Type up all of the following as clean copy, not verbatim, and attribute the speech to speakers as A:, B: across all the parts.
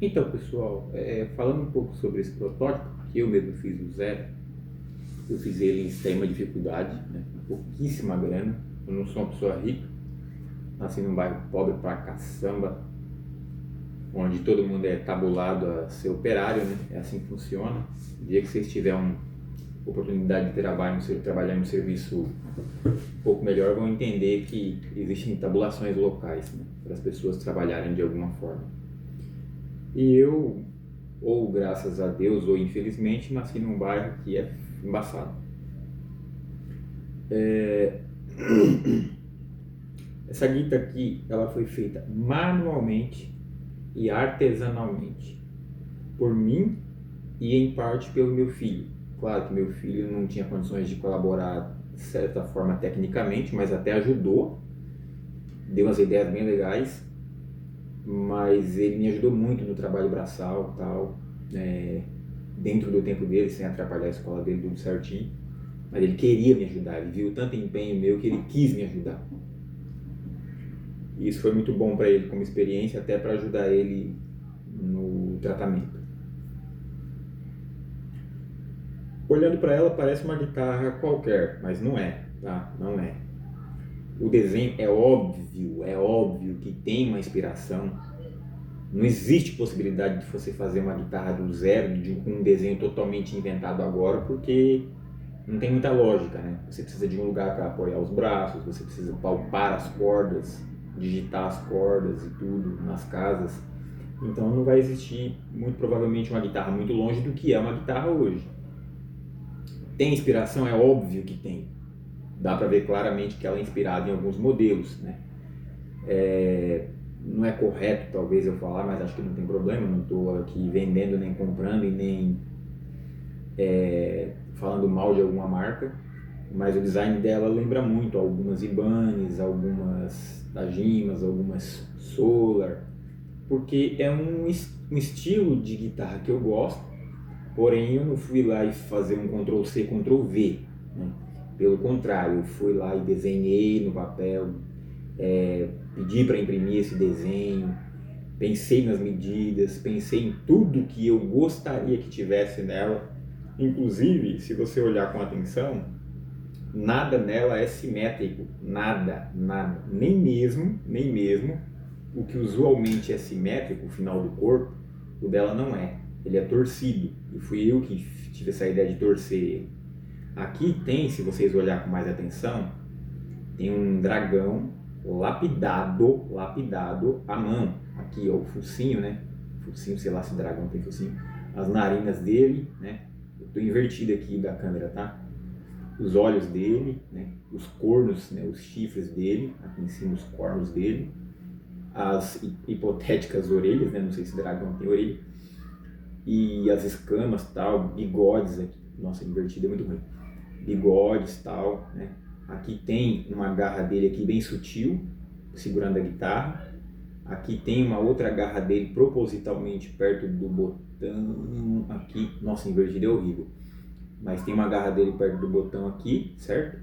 A: Então, pessoal, falando um pouco sobre esse protótipo, que eu mesmo fiz do zero, eu fiz ele em extrema dificuldade, né, pouquíssima grana. Eu não sou uma pessoa rica, nasci num bairro pobre pra caçamba, onde todo mundo é tabulado a ser operário, né? É assim que funciona. O dia que vocês tiverem uma oportunidade de trabalhar em um serviço um pouco melhor, vão entender que existem tabulações locais, né, para as pessoas trabalharem de alguma forma. E eu, ou graças a Deus, ou infelizmente, nasci num bairro que é embaçado. Essa guita aqui, ela foi feita manualmente e artesanalmente por mim e em parte pelo meu filho. Claro que meu filho não tinha condições de colaborar de certa forma tecnicamente, mas até ajudou, deu umas ideias bem legais, mas ele me ajudou muito no trabalho braçal e tal, dentro do tempo dele, sem atrapalhar a escola dele, tudo certinho. Mas ele queria me ajudar, ele viu tanto empenho meu que ele quis me ajudar. E isso foi muito bom para ele como experiência, até para ajudar ele no tratamento. Olhando para ela, parece uma guitarra qualquer, mas não é, tá? Não é. O desenho é óbvio que tem uma inspiração. Não existe possibilidade de você fazer uma guitarra do zero, com um desenho totalmente inventado agora, porque não tem muita lógica, né? Você precisa de um lugar para apoiar os braços, você precisa palpar as cordas, digitar as cordas e tudo nas casas. Então não vai existir, muito provavelmente, uma guitarra muito longe do que é uma guitarra hoje. Tem inspiração? É óbvio que tem. Dá para ver claramente que ela é inspirada em alguns modelos, né? Não é correto talvez eu falar, mas acho que não tem problema, não estou aqui vendendo nem comprando e nem falando mal de alguma marca, mas o design dela lembra muito algumas Ibanez, algumas Tajimas, algumas Solar, porque é um estilo de guitarra que eu gosto, porém eu não fui lá e fazer um Ctrl+C, Ctrl+V, né? Pelo contrário, eu fui lá e desenhei no papel, pedi para imprimir esse desenho, pensei nas medidas, pensei em tudo que eu gostaria que tivesse nela. Inclusive, se você olhar com atenção, nada nela é simétrico, nada, nem mesmo o que usualmente é simétrico, o final do corpo, o dela não é, ele é torcido, e fui eu que tive essa ideia de torcer ele. Aqui tem, se vocês olharem com mais atenção, tem um dragão lapidado à mão, aqui ó, o focinho, né, focinho, sei lá se dragão tem focinho, as narinas dele, né, eu estou invertido aqui da câmera, tá? Os olhos dele, né, os cornos, né, os chifres dele, aqui em cima os cornos dele, as hipotéticas orelhas, né, não sei se dragão tem orelha, e as escamas, tal, bigodes aqui, nossa, invertido é muito ruim, bigodes, tal, né. Aqui tem uma garra dele aqui bem sutil, segurando a guitarra. Aqui tem uma outra garra dele propositalmente perto do botão aqui, nossa, invertido é horrível, mas tem uma garra dele perto do botão aqui, certo?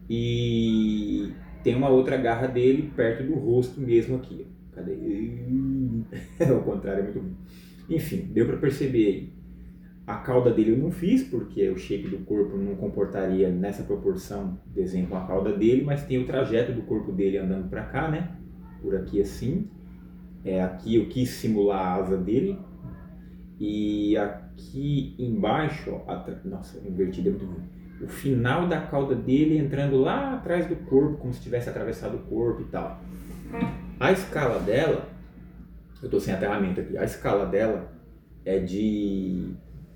A: E tem uma outra garra dele perto do rosto mesmo aqui. Cadê? Ao contrário, é muito ruim. Enfim, deu para perceber aí. A cauda dele eu não fiz, porque o shape do corpo não comportaria nessa proporção desenho com a cauda dele, mas tem o trajeto do corpo dele andando para cá, né? Por aqui assim. Aqui eu quis simular a asa dele. E aqui embaixo, ó, nossa, invertido é muito ruim. O final da cauda dele entrando lá atrás do corpo, como se tivesse atravessado o corpo e tal. A escala dela, eu tô sem aterramento aqui, a escala dela é de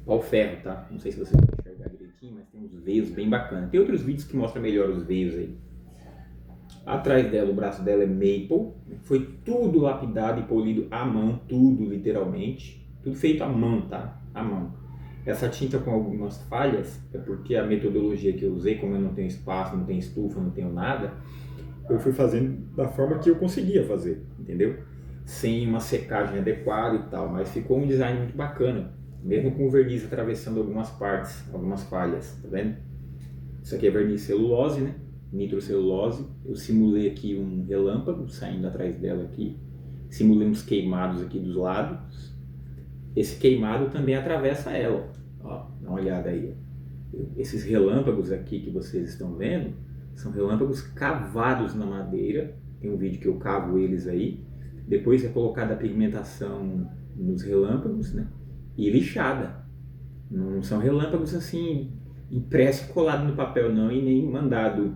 A: pau-ferro, tá? Não sei se vocês vão enxergar direitinho, mas tem uns veios bem bacanas. Tem outros vídeos que mostram melhor os veios aí. Atrás dela, o braço dela é maple, foi tudo lapidado e polido à mão, tudo literalmente, tudo feito à mão, tá? À mão. Essa tinta com algumas falhas é porque a metodologia que eu usei, como eu não tenho espaço, não tenho estufa, não tenho nada, eu fui fazendo da forma que eu conseguia fazer, entendeu? Sem uma secagem adequada e tal, mas ficou um design muito bacana, mesmo com o verniz atravessando algumas partes, algumas falhas, tá vendo? Isso aqui é verniz celulose, né? Nitrocelulose. Eu simulei aqui um relâmpago saindo atrás dela aqui, simulei uns queimados aqui dos lados, esse queimado também atravessa ela. Ó, dá uma olhada aí. Esses relâmpagos aqui que vocês estão vendo são relâmpagos cavados na madeira. Tem um vídeo que eu cavo eles aí. Depois é colocada a pigmentação nos relâmpagos, né? E lixada. Não são relâmpagos assim impresso e colado no papel não, e nem mandado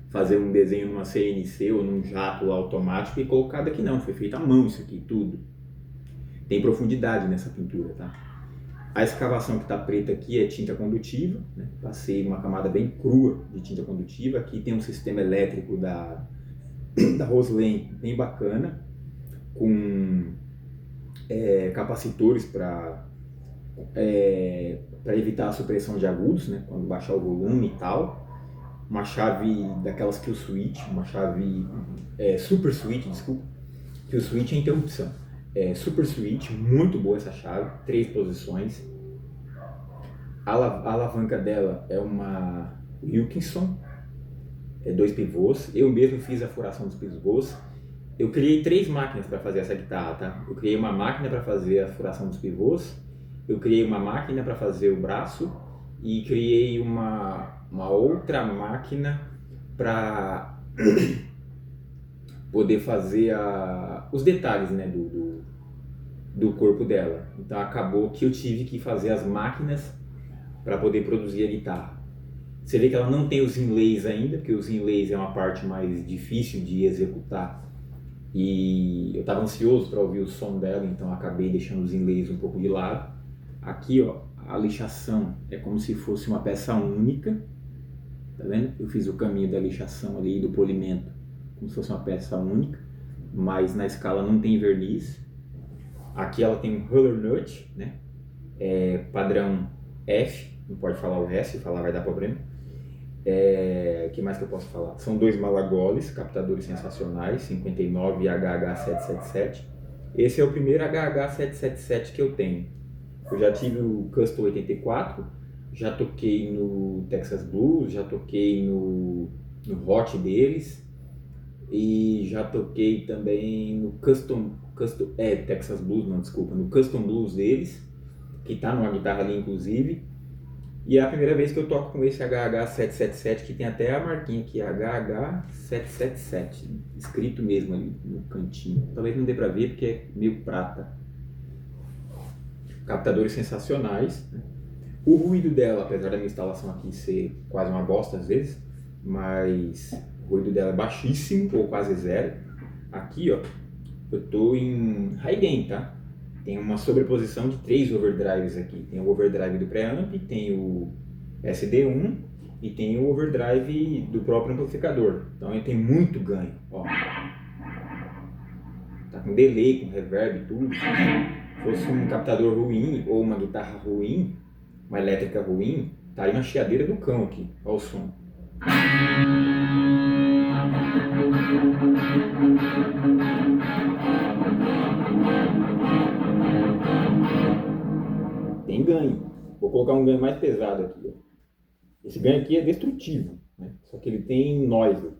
A: fazer um desenho numa CNC ou num jato automático e colocado aqui não. Foi feito à mão isso aqui, tudo. Tem profundidade nessa pintura, tá? A escavação que está preta aqui é tinta condutiva, né? Passei uma camada bem crua de tinta condutiva. Aqui tem um sistema elétrico da Roslane bem bacana, com capacitores para evitar a supressão de agudos, né? Quando baixar o volume e tal. Uma chave daquelas Kill Switch, uma chave Super Switch, desculpa. Kill Switch é interrupção. Super Switch, muito boa essa chave, 3 posições. A alavanca dela é uma Wilkinson, 2 pivôs. Eu mesmo fiz a furação dos pivôs. Eu criei 3 máquinas para fazer essa guitarra, tá? Eu criei uma máquina para fazer a furação dos pivôs, eu criei uma máquina para fazer o braço e criei uma outra máquina para poder fazer os detalhes, né, do corpo dela. Então acabou que eu tive que fazer as máquinas para poder produzir a guitarra. Você vê que ela não tem os inlays ainda, porque os inlays é uma parte mais difícil de executar. E eu estava ansioso para ouvir o som dela, então acabei deixando os inlays um pouco de lado. Aqui, ó, a lixação é como se fosse uma peça única, tá vendo? Eu fiz o caminho da lixação ali, do polimento, como se fosse uma peça única, mas na escala não tem verniz. Aqui ela tem um roller nut, né? Padrão F, não pode falar o resto, se falar vai dar problema. O que mais que eu posso falar? São 2 Malagoles, captadores sensacionais, 59 e HH777. Esse é o primeiro HH777 que eu tenho. Eu já tive o Custom 84, já toquei no Texas Blues, já toquei no Hot deles e já toquei também no Texas Blues, não, desculpa, no Custom Blues deles, que tá numa guitarra ali inclusive. E é a primeira vez que eu toco com esse HH777, que tem até a marquinha aqui, HH777, escrito mesmo ali no cantinho. Talvez não dê pra ver porque é meio prata. Captadores sensacionais, né? O ruído dela, apesar da minha instalação aqui ser quase uma bosta às vezes, mas o ruído dela é baixíssimo ou quase zero. Aqui, ó, eu tô em high gain, tá? Tem uma sobreposição de 3 overdrives aqui. Tem o overdrive do preamp, tem o SD1 e tem o overdrive do próprio amplificador. Então ele tem muito ganho, ó. Tá com delay, com reverb e tudo. Se fosse um captador ruim ou uma guitarra ruim, uma elétrica ruim, estaria uma chiadeira do cão aqui. Olha o som. Tem ganho. Vou colocar um ganho mais pesado aqui, ó. Esse ganho aqui é destrutivo, né? Só que ele tem noise.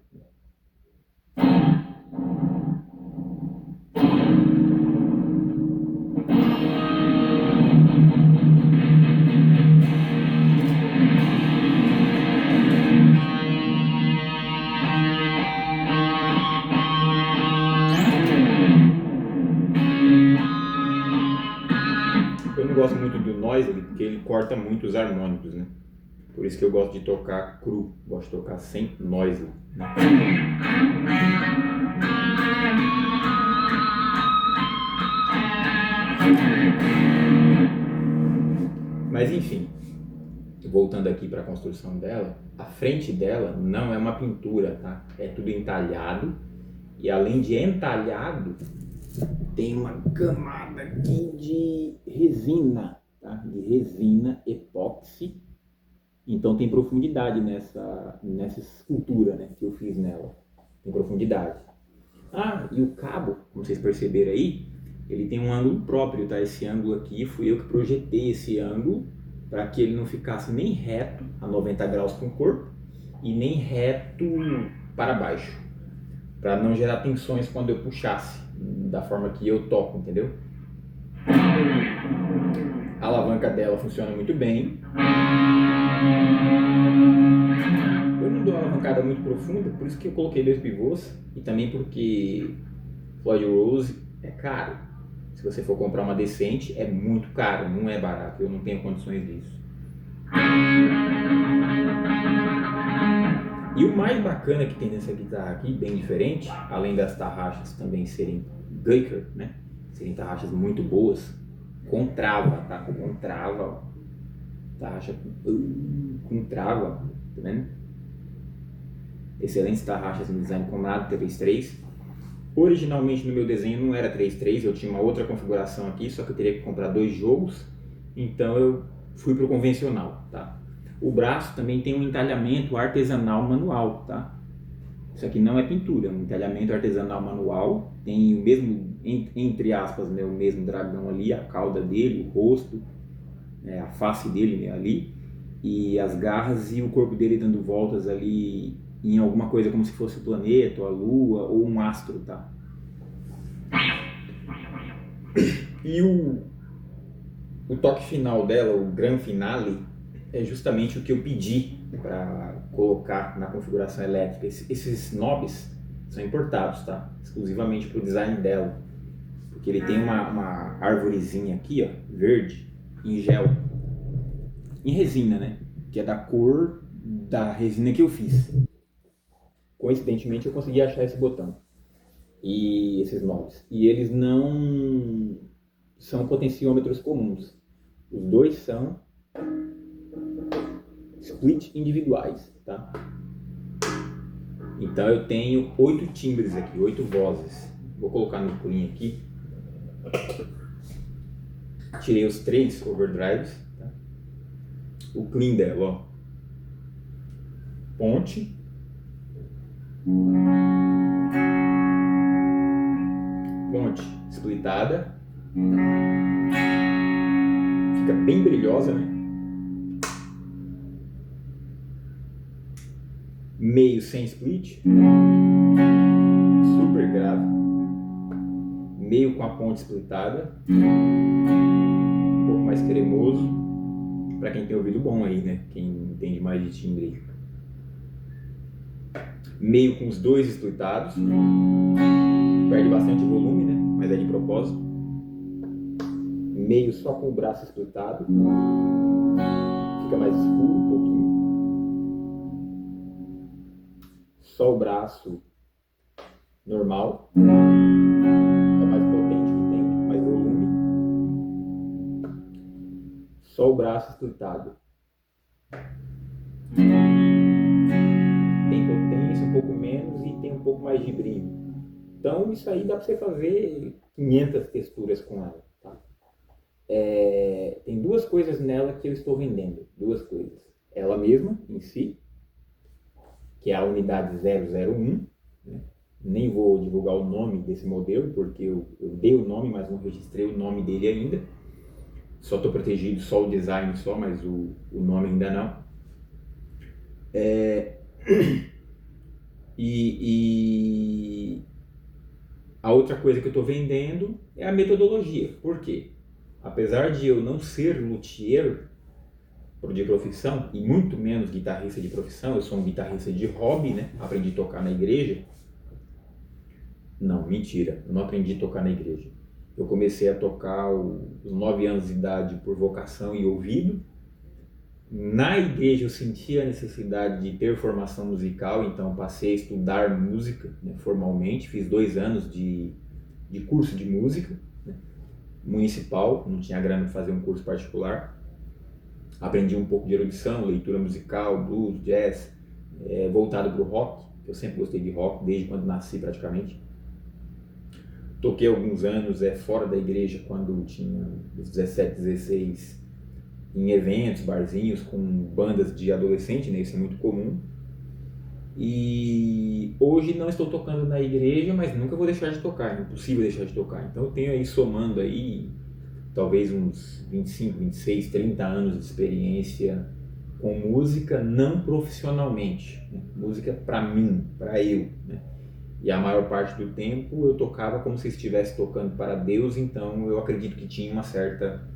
A: Eu não gosto muito do noise porque ele corta muito os harmônicos, né? Por isso que eu gosto de tocar cru, gosto de tocar sem noise, né? Mas enfim, voltando aqui para a construção dela, a frente dela não é uma pintura, tá? É tudo entalhado, e além de entalhado, tem uma camada aqui de resina, tá? De resina epóxi. Então tem profundidade nessa escultura, né, que eu fiz nela. Tem profundidade. E o cabo, como vocês perceberam aí, ele tem um ângulo próprio, tá? Esse ângulo aqui, fui eu que projetei esse ângulo para que ele não ficasse nem reto a 90 graus com o corpo e nem reto para baixo, para não gerar tensões quando eu puxasse, da forma que eu toco, entendeu? A alavanca dela funciona muito bem. Eu não dou uma alavancada muito profunda, por isso que eu coloquei 2 pivôs e também porque Floyd Rose é caro. Se você for comprar uma decente, é muito caro, não é barato, eu não tenho condições disso. E o mais bacana que tem nessa guitarra aqui, bem diferente, além das tarraxas também serem Guiker, né? Serem tarraxas muito boas, com trava, tá? Com trava, tarraxa com trava, tá vendo? Excelentes tarraxas no design Conrad 3.3. Originalmente no meu desenho não era 3.3, eu tinha uma outra configuração aqui, só que eu teria que comprar 2 jogos, então eu fui pro convencional, tá? O braço também tem um entalhamento artesanal manual, tá? Isso aqui não é pintura, é um entalhamento artesanal manual, tem o mesmo, entre aspas, né, o mesmo dragão ali, a cauda dele, o rosto, a face dele, né, ali, e as garras e o corpo dele dando voltas ali em alguma coisa como se fosse o planeta, ou a lua, ou um astro, tá? E o toque final dela, o gran finale, é justamente o que eu pedi para colocar na configuração elétrica. Esses knobs são importados, tá? Exclusivamente para o design dela, porque ele tem uma arvorezinha aqui, ó, verde, em gel, em resina, né? Que é da cor da resina que eu fiz. Coincidentemente eu consegui achar esse botão e esses knobs, e eles não são potenciômetros comuns, os dois são split individuais, tá? Então eu tenho 8 timbres aqui, 8 vozes. Vou colocar no pulinho aqui. Tirei os 3 overdrives, tá? O clean dela, ó. Ponte. Ponte splitada. Fica bem brilhosa, né? Meio sem split, super grave, meio com a ponte splitada, um pouco mais cremoso, para quem tem ouvido bom aí, né? Quem entende mais de timbre. Meio com os 2 splitados, perde bastante volume, né? Mas é de propósito. Meio só com o braço splitado, fica mais escuro um pouquinho. Só o braço normal, é o mais potente que tem, mais volume. Só o braço splitado. Tem potência um pouco menos e tem um pouco mais de brilho. Então isso aí dá para você fazer 500 texturas com ela, tá? Tem 2 coisas nela que eu estou vendendo, 2 coisas. Ela mesma, em si, que é a unidade 001, né? Nem vou divulgar o nome desse modelo, porque eu dei o nome, mas não registrei o nome dele ainda. Só estou protegido, só o design só, mas o nome ainda não. E a outra coisa que eu estou vendendo é a metodologia. Por quê? Apesar de eu não ser luthier de profissão, e muito menos guitarrista de profissão, eu sou um guitarrista de hobby, né? Aprendi a tocar na igreja. Não, mentira, eu não aprendi a tocar na igreja. Eu comecei a tocar aos 9 anos de idade por vocação e ouvido. Na igreja eu senti a necessidade de ter formação musical, então passei a estudar música, né, formalmente. Fiz 2 anos de curso de música, né, municipal, não tinha grana para fazer um curso particular. Aprendi um pouco de erudição, leitura musical, blues, jazz, voltado para o rock. Eu sempre gostei de rock, desde quando nasci praticamente. Toquei alguns anos fora da igreja, quando tinha 17, 16, em eventos, barzinhos, com bandas de adolescente, né? Isso é muito comum. E hoje não estou tocando na igreja, mas nunca vou deixar de tocar, é impossível deixar de tocar. Então eu tenho aí, somando aí, talvez uns 25, 26, 30 anos de experiência com música, não profissionalmente, né? Música para mim, para eu, né? E a maior parte do tempo eu tocava como se estivesse tocando para Deus, então eu acredito que tinha uma certa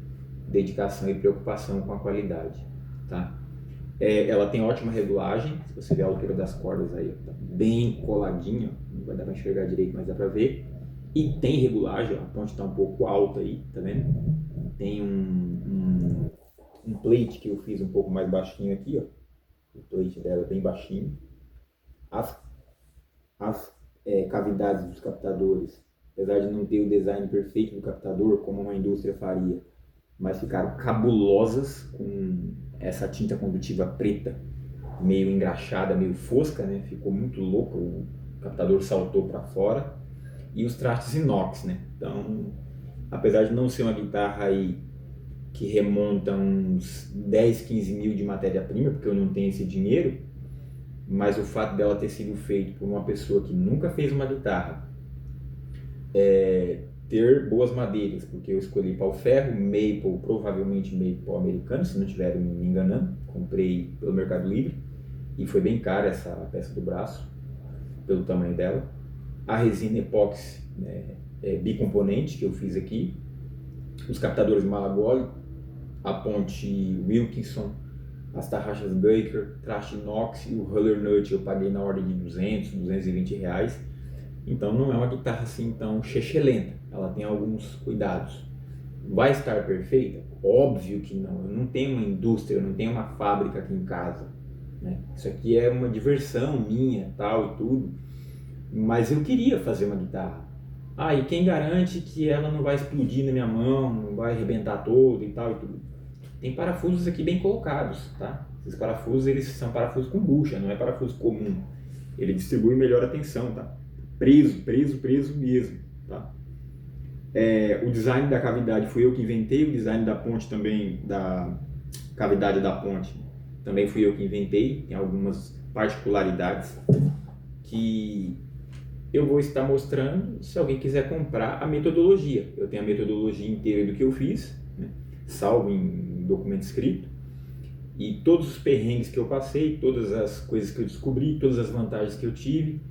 A: dedicação e preocupação com a qualidade, tá? Ela tem ótima regulagem, se você ver a altura das cordas aí, tá bem coladinho, não vai dar para enxergar direito, mas dá para ver. E tem regulagem, a ponte está um pouco alta aí, tá vendo? Tem um plate que eu fiz um pouco mais baixinho aqui, ó. O plate dela é bem baixinho. As, as cavidades dos captadores, apesar de não ter o design perfeito do captador, como uma indústria faria, mas ficaram cabulosas com essa tinta condutiva preta, meio engraxada, meio fosca, né? Ficou muito louco, o captador saltou para fora. E os trastes inox, né? Então, apesar de não ser uma guitarra aí que remonta uns 10, 15 mil de matéria-prima, porque eu não tenho esse dinheiro, mas o fato dela ter sido feita por uma pessoa que nunca fez uma guitarra, ter boas madeiras, porque eu escolhi pau-ferro, maple, provavelmente maple americano, se não estiver me enganando, comprei pelo Mercado Livre, e foi bem cara essa peça do braço, pelo tamanho dela. A resina epóxi bicomponente que eu fiz aqui, os captadores Malagoli, a ponte Wilkinson, as tarraxas Baker, traste inox e o Huller Nut eu paguei na ordem de 200, 220 reais. Então não é uma guitarra assim tão chechelenta, ela tem alguns cuidados. Vai estar perfeita? Óbvio que não, eu não tenho uma indústria, eu não tenho uma fábrica aqui em casa, né? Isso aqui é uma diversão minha, tal e tudo, mas eu queria fazer uma guitarra. Ah, e quem garante que ela não vai explodir na minha mão, não vai arrebentar toda e tal e tudo? Tem parafusos aqui bem colocados, tá? Esses parafusos, eles são parafusos com bucha, não é parafuso comum. Ele distribui melhor a tensão, tá? Preso, preso, preso mesmo, tá? O design da cavidade fui eu que inventei, o design da ponte também, da cavidade da ponte, também fui eu que inventei. Tem algumas particularidades que eu vou estar mostrando se alguém quiser comprar a metodologia. Eu tenho a metodologia inteira do que eu fiz, né? Salvo em documento escrito, e todos os perrengues que eu passei, todas as coisas que eu descobri, todas as vantagens que eu tive,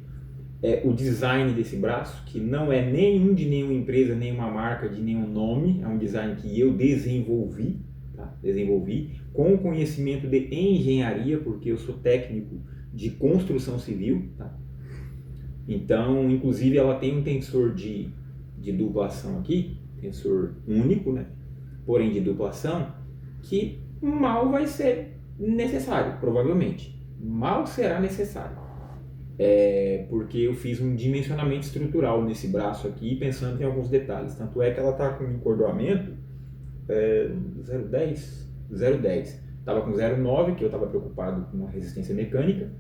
A: o design desse braço, que não é nenhum de nenhuma empresa, nenhuma marca, de nenhum nome, é um design que eu desenvolvi, tá? Desenvolvi com conhecimento de engenharia, porque eu sou técnico de construção civil, tá? Então, inclusive, ela tem um tensor de dupla ação aqui, tensor único, né? Porém de dupla ação, que mal vai ser necessário, provavelmente. Mal será necessário. Porque eu fiz um dimensionamento estrutural nesse braço aqui, pensando em alguns detalhes. Tanto é que ela está com um encordoamento 0,10. 0,10. Estava com 0,9, que eu estava preocupado com a resistência mecânica.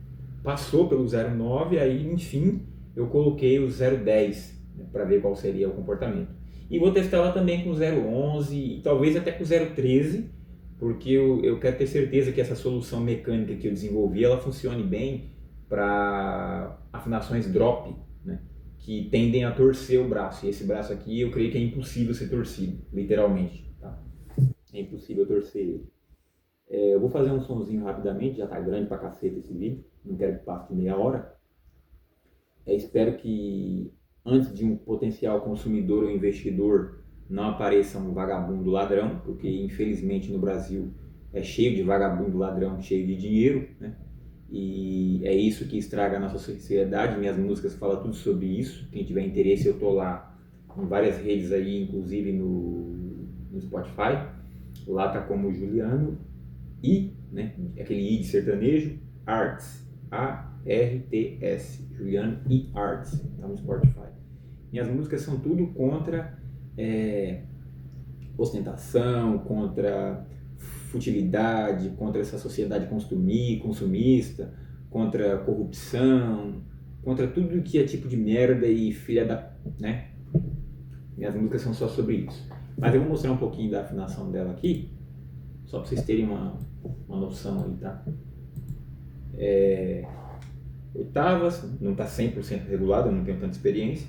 A: Passou pelo 0,9, aí, enfim, eu coloquei o 0,10, né, para ver qual seria o comportamento. E vou testar ela também com 0,11 e talvez até com 0,13, porque eu quero ter certeza que essa solução mecânica que eu desenvolvi, ela funcione bem para afinações drop, né, que tendem a torcer o braço. E esse braço aqui eu creio que é impossível ser torcido, literalmente. Tá? É impossível torcer ele. Eu vou fazer um sonzinho rapidamente, já tá grande pra caceta esse vídeo, não quero que passe de meia hora. Espero que antes de um potencial consumidor ou investidor não apareça um vagabundo ladrão, porque infelizmente no Brasil é cheio de vagabundo ladrão, cheio de dinheiro, né? E é isso que estraga a nossa sociedade. Minhas músicas falam tudo sobre isso. Quem tiver interesse, eu tô lá em várias redes aí, inclusive no Spotify. Lá tá como Juliano I, né? Aquele I de sertanejo, Arts, A-R-T-S, Juliano I Arts, tá no Spotify. Minhas músicas são tudo contra ostentação, contra futilidade, contra essa sociedade consumista, contra corrupção, contra tudo que é tipo de merda e filha da, né? Minhas músicas são só sobre isso. Mas eu vou mostrar um pouquinho da afinação dela aqui, só para vocês terem uma noção aí, tá? Oitavas, não está 100% regulado, eu não tenho tanta experiência.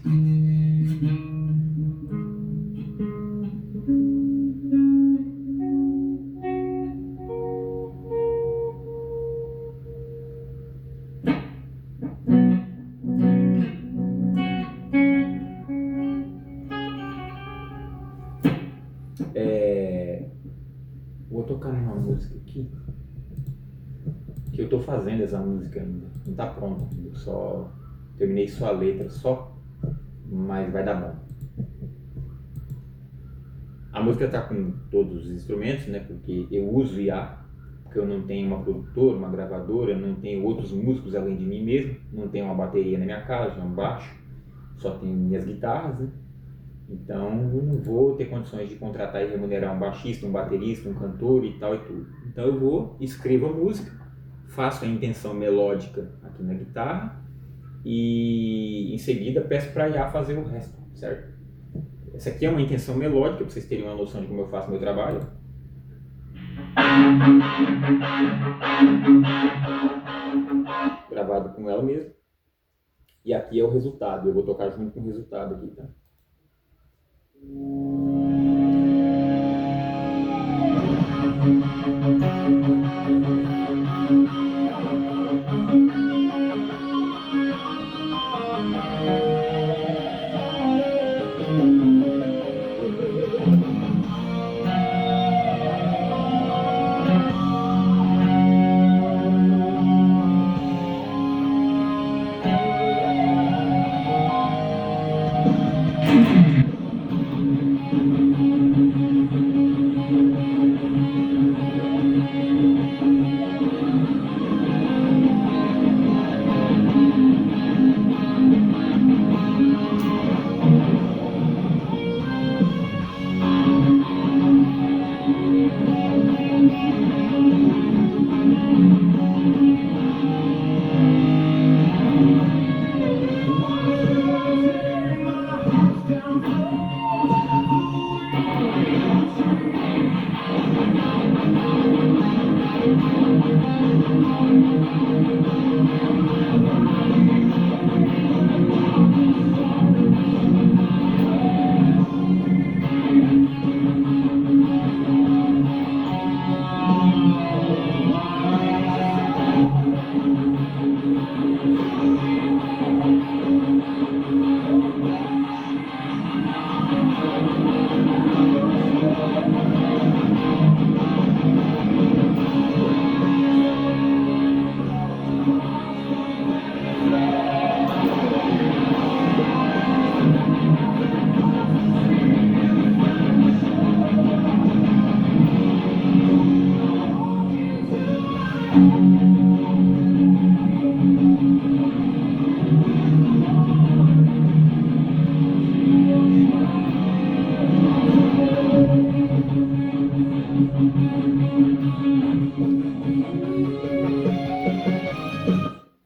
A: Vou tocar numa música aqui, que eu tô fazendo essa música ainda, não tá pronta, eu só terminei só a letra só, mas vai dar bom. A música tá com todos os instrumentos, né, porque eu uso IA, porque eu não tenho uma produtora, uma gravadora, não tenho outros músicos além de mim mesmo, não tenho uma bateria na minha casa, um baixo, só tenho minhas guitarras, né? Então eu não vou ter condições de contratar e remunerar um baixista, um baterista, um cantor e tal e tudo. Então eu vou, escrevo a música, faço a intenção melódica aqui na guitarra e em seguida peço para a IA fazer o resto, certo? Essa aqui é uma intenção melódica, para vocês terem uma noção de como eu faço meu trabalho. Gravado com ela mesmo. E aqui é o resultado, eu vou tocar junto com o resultado aqui, tá?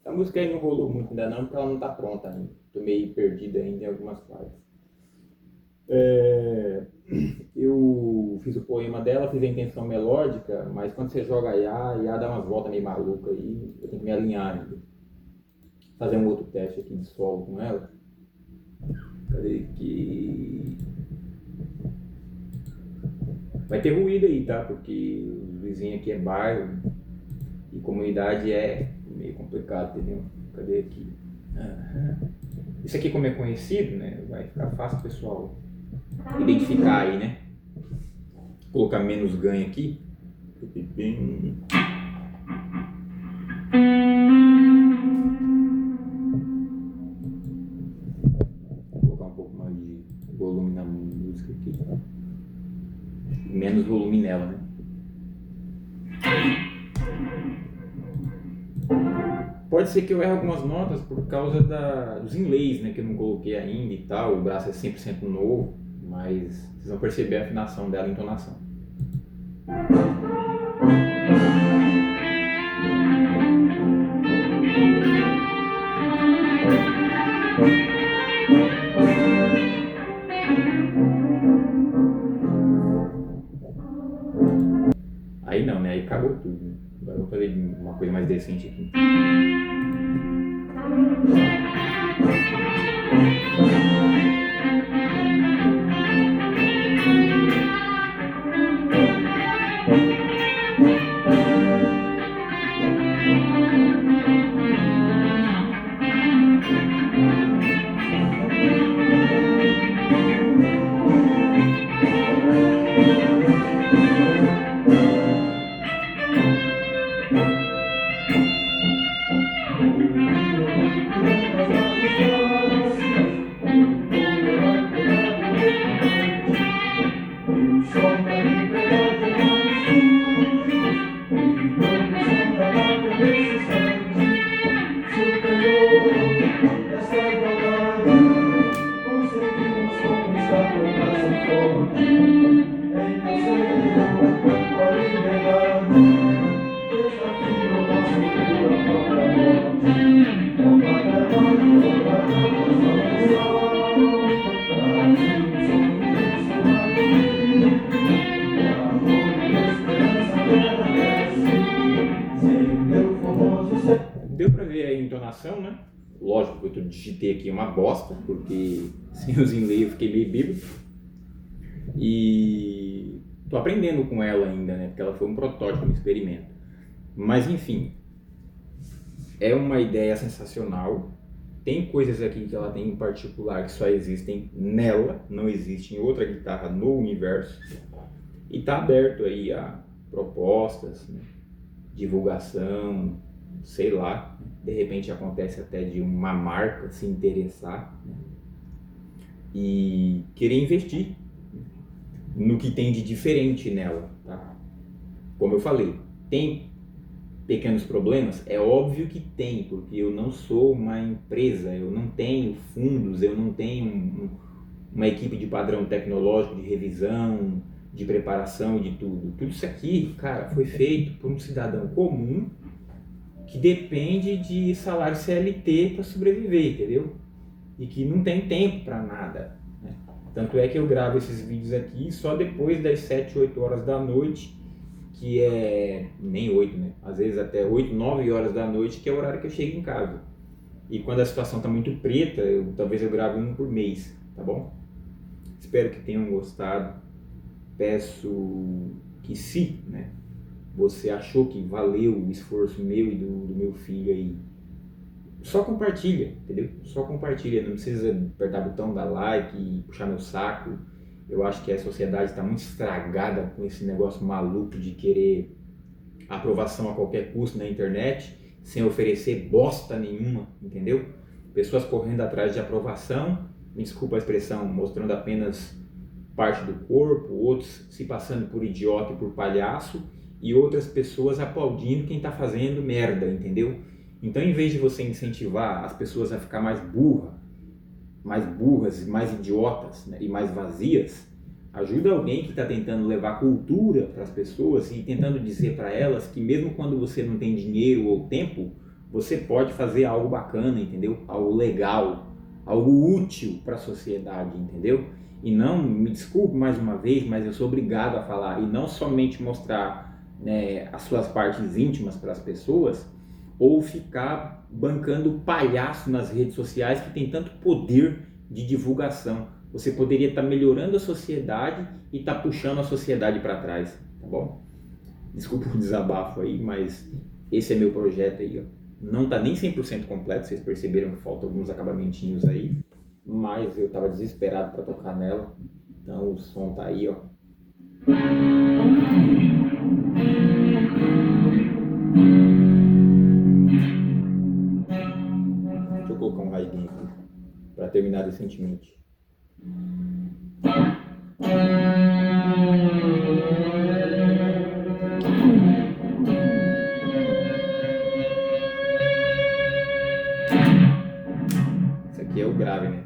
A: A música aí não rolou muito ainda não, porque ela não está pronta ainda. Estou meio perdido ainda em algumas partes. Eu fiz o poema dela, fiz a intenção melódica, mas quando você joga a IA dá umas voltas meio malucas aí, eu tenho que me alinhar ainda. Fazer um outro teste aqui de solo com ela. Cadê que... Vai ter ruído aí, tá? Porque os vizinhos aqui é bairro e comunidade é meio complicado, entendeu? Cadê aqui? Isso aqui, como é conhecido, né? Vai ficar fácil o pessoal identificar aí, né? Vou colocar menos ganho aqui. Vou colocar um pouco mais de volume na música aqui. Menos volume nela, né? Pode ser que eu erre algumas notas por causa dos inlays, né, que eu não coloquei ainda e tal, o braço é 100% novo, mas vocês vão perceber a afinação dela e a entonação. Aí não, né, aí acabou tudo, né? Agora eu vou fazer uma coisa mais decente aqui. Deu pra ver a entonação, né? Lógico que eu digitei aqui uma bosta, porque sem os inlay eu fiquei meio bêbado. E tô aprendendo com ela ainda, né? Porque ela foi um protótipo, um experimento. Mas enfim, é uma ideia sensacional. Tem coisas aqui que ela tem em particular que só existem nela, não existe em outra guitarra no universo. E tá aberto aí a propostas, né? Divulgação, sei lá, de repente acontece até de uma marca se interessar, né? E querer investir no que tem de diferente nela, tá? Como eu falei, tem pequenos problemas? É óbvio que tem, porque eu não sou uma empresa, eu não tenho fundos, eu não tenho uma equipe de padrão tecnológico, de revisão, de preparação, de tudo. Tudo isso aqui, cara, foi feito por um cidadão comum que depende de salário CLT para sobreviver, entendeu? E que não tem tempo para nada, né? Tanto é que eu gravo esses vídeos aqui só depois das 7, 8 horas da noite, que é nem 8, né? Às vezes até 8, 9 horas da noite, que é o horário que eu chego em casa. E quando a situação tá muito preta, talvez eu grave um por mês, tá bom? Espero que tenham gostado. Peço que se, né, você achou que valeu o esforço meu e do meu filho aí, só compartilha, entendeu? Só compartilha, não precisa apertar o botão, dar like e puxar meu saco. Eu acho que a sociedade está muito estragada com esse negócio maluco de querer aprovação a qualquer custo na internet, sem oferecer bosta nenhuma, entendeu? Pessoas correndo atrás de aprovação, me desculpa a expressão, mostrando apenas parte do corpo, outros se passando por idiota e por palhaço, e outras pessoas aplaudindo quem está fazendo merda, entendeu? Então, em vez de você incentivar as pessoas a ficar mais burras, mais idiotas, né, e mais vazias, ajuda alguém que está tentando levar cultura para as pessoas e tentando dizer para elas que mesmo quando você não tem dinheiro ou tempo, você pode fazer algo bacana, entendeu? Algo legal, algo útil para a sociedade, entendeu? E não, me desculpe mais uma vez, mas eu sou obrigado a falar, e não somente mostrar, né, as suas partes íntimas para as pessoas, ou ficar bancando palhaço nas redes sociais que tem tanto poder de divulgação. Você poderia estar melhorando a sociedade e estar puxando a sociedade para trás, tá bom? Desculpa o desabafo aí, mas esse é meu projeto aí, ó. Não está nem 100% completo, vocês perceberam que faltam alguns acabamentinhos aí, mas eu estava desesperado para tocar nela, então o som tá aí, ó. Deixa eu colocar um raiguinho aqui para terminar decentemente. Isso aqui é o grave, né?